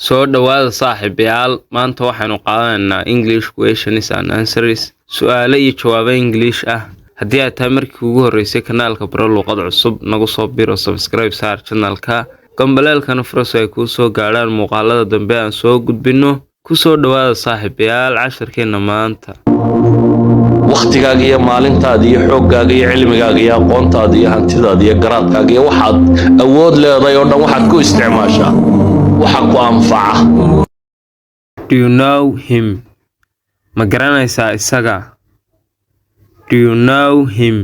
Soo dhawaada saaxiibayaal, maanta waxaanu qaadanaynaa English questions and answers. Su'aalo iyo jawaabo English ah. Haddii aad tahay markii ugu horeysay kanaalka Baro Luuqad Cusub, nagu soo biro subscribe saar channelka. Gambaleelkana furo si ay kuu soo gaadhaan muuqaalada dambe aan soo gudbino. Ku soo dhawaada saaxiibayaal casharkeena maanta. waqtigaaga iyo maalintaada iyo xooggaaga iyo cilmigaaga iyo aqoontaada iyo hantidaada iyo garaadkaaga iyo waxaad awood leedahay oo dhan waxaad ku isticmaashaa waxa ku anfaca. Do you know him? Ma garanaysaa isaga? Do you know him?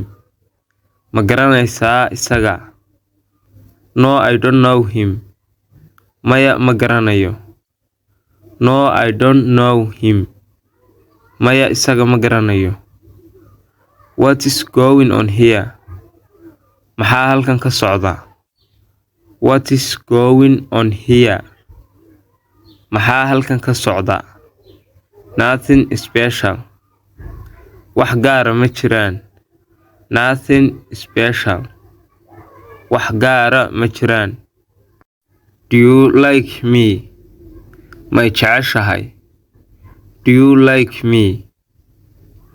Ma garanaysaa isaga? No, I don't know him. Maya ma garanayo. No, I don't know him. Maya isaga ma garanayo. What is going on here? Maxaa halkan ka socda? What is going on here? Maxaa halkan ka socda? Nothing special. Wax gaara ma jiraan. Nothing special. Wax gaara ma jiraan. Do you like me? Ma jeceshahay? Do you like me?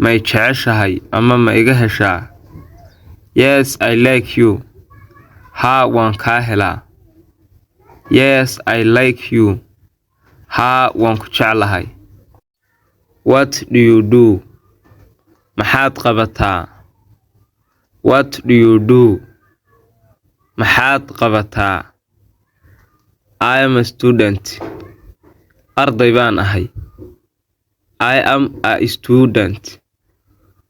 Ma jeceshahay ama ma iga heshaa? Yes, I like you. Haa, waan kaa helaa. Yes, I like you. Haa, waan ku jeclahay. What do you do? Maxaad qabataa? What do you do? Maxaad qabataa? I am a student. Arday baan ahay. I am a student.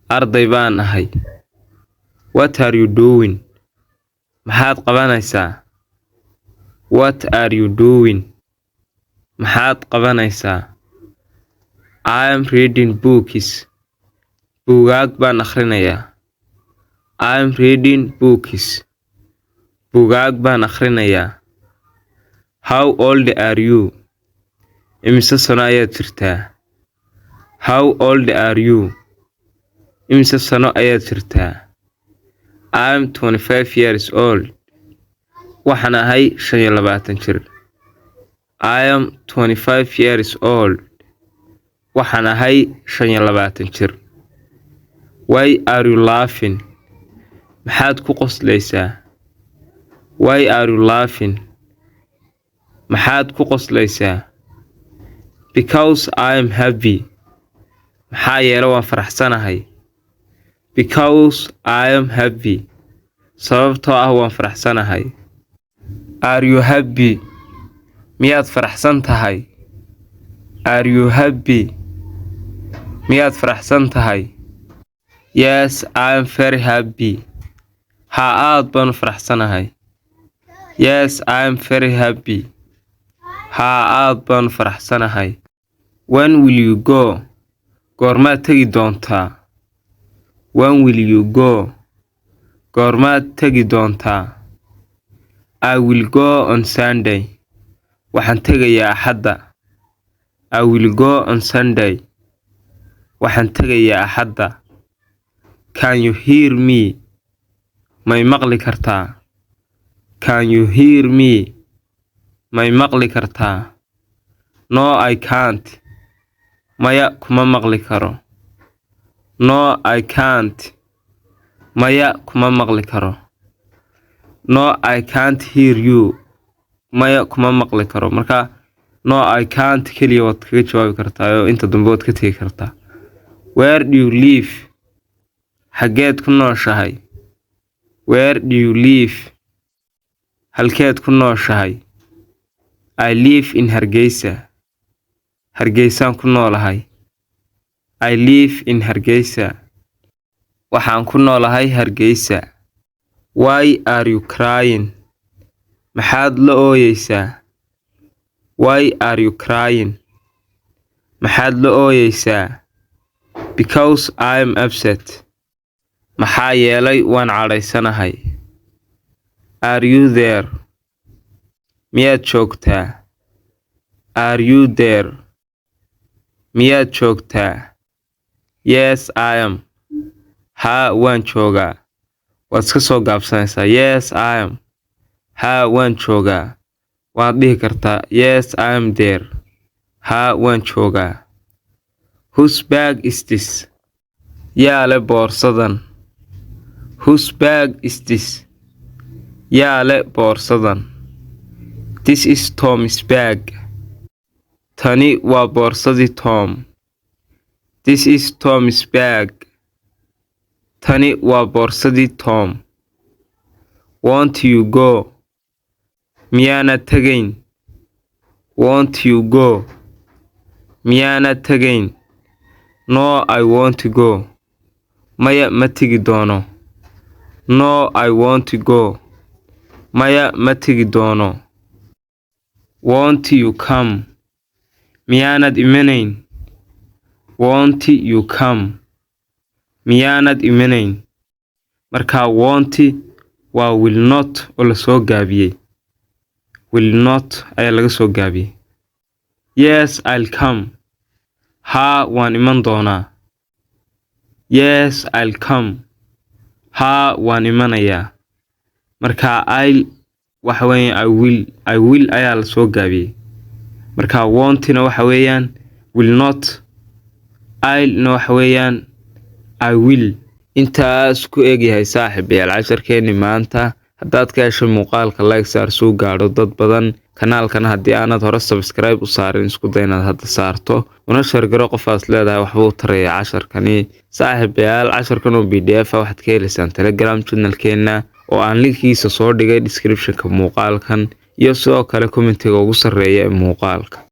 Arday baan ahay. What are you doing? Maxaad qabanaysaa? What are you doing? Maxaad qabanaysaa? I am reading books. Buugaag baan akhrinayaa. I am reading books. Buugaag baan akhrinayaa. How old are you? Imise sano ayaad jirtaa? How old are you? Imise sano ayaad jirtaa? I am 25 years old. Waxaan ahay 25 jir. I am 25 years old. Waxaan ahay 25 jir. Why are you laughing? Maxaad ku qoslaysaa? Why are you laughing? Maxaad ku qoslaysaa? Because I am happy. Maxaa yeelay waan faraxsanahay. Because I am happy. Sababtoo ah waan faraxsanahay. Are you happy? Miyaad faraxsan tahay? Are you happy? Miyaad faraxsan tahay? Yes, I am very happy. Haa, aad baan u faraxsanahay. Yes, I am very happy. Haa, aad baan u faraxsanahay. When will you go? Goormaad tegi doontaa? When will you go? Goormaad tegi doontaa? I will go on Sunday. Waxaan tegayaa Axadda. I will go on Sunday. Waxaan tegayaa Axadda. Can you hear me? May maqli kartaa? Can you hear me? May maqli kartaa? No, I can't. Maya kuma maqli karo. No, I can't. Maya kuma maqli karo. No, I can't hear you. Maya kuma maqli karo. Marka no, I can't keliya waad kaga jawaabi kartaa oo inta dambe waad ka tegi kartaa. Where do you live? Xageed ku nooshahay? Where do you live? Halkeed ku nooshahay? I live in Hargeysa. Hargeysaan ku noolahay. I live in Hargeysa. Waxaan ku noolahay Hargeysa. Why are you crying? Maxaad la ooyeysaa? Why are you crying? Maxaad la ooyeysaa? Because I am upset. Maxaa yeelay waan cadhaysanahay. Are you there? Miyaad joogtaa? Are you there? Miyaad joogtaa? Yes, I am. Haa, waan joogaa. Waad iska soo gaabsanaysaa. Yes, I am. Haa, waan joogaa. waad dhihi kartaa yes I am there. Haa waan joogaa. Whose bag is this? Yaa leh boorsadan. Whose bag is this? Yaa leh boorsadan. This is Tom's bag. Tani waa boorsadii Tom. This is Tom's bag. Tani waa boorsadii Tom. Won't you go? Miyaana tagayn. Won't you go? Miyaana tagayn. No I want to go. Maya ma tegi doono. No I want to go. Maya ma tegi doono. Won't you come? Miyaanad imanayn. Won't you come? Miyaanad imanayn. Marka won't waa will not oo la soo gaabiyey. Will not ayaa laga soo gaabiyey. Yes I'll come. Haa waan iman doonaa. Yes I'll come. Haa waan imanayaa. Marka I'll waxa weeyaan I will ayaa la soo gaabiyey. Marka won't-na waxa weeyaan will not. I'll-na waxa weeyaan I will. Intaas ku eegyahay saaxiibayaal casharkeeni maanta. Haddaad ka hesho muuqaalka like saar soo gaadho dad badan. Kanaalkan haddii aanad hore subscribe u saarin isku day inaad hadda saarto. Una share garo qofaas leedahay waxba u taraya casharkani. Saaxiibayaal casharkan oo PDF waxaad ka helaysaan Telegram channel-keena oo aan linkiisa soo dhigay description-ka muuqaalkan iyo sidoo kale commentiga ugu sarreeya ee muuqaalka.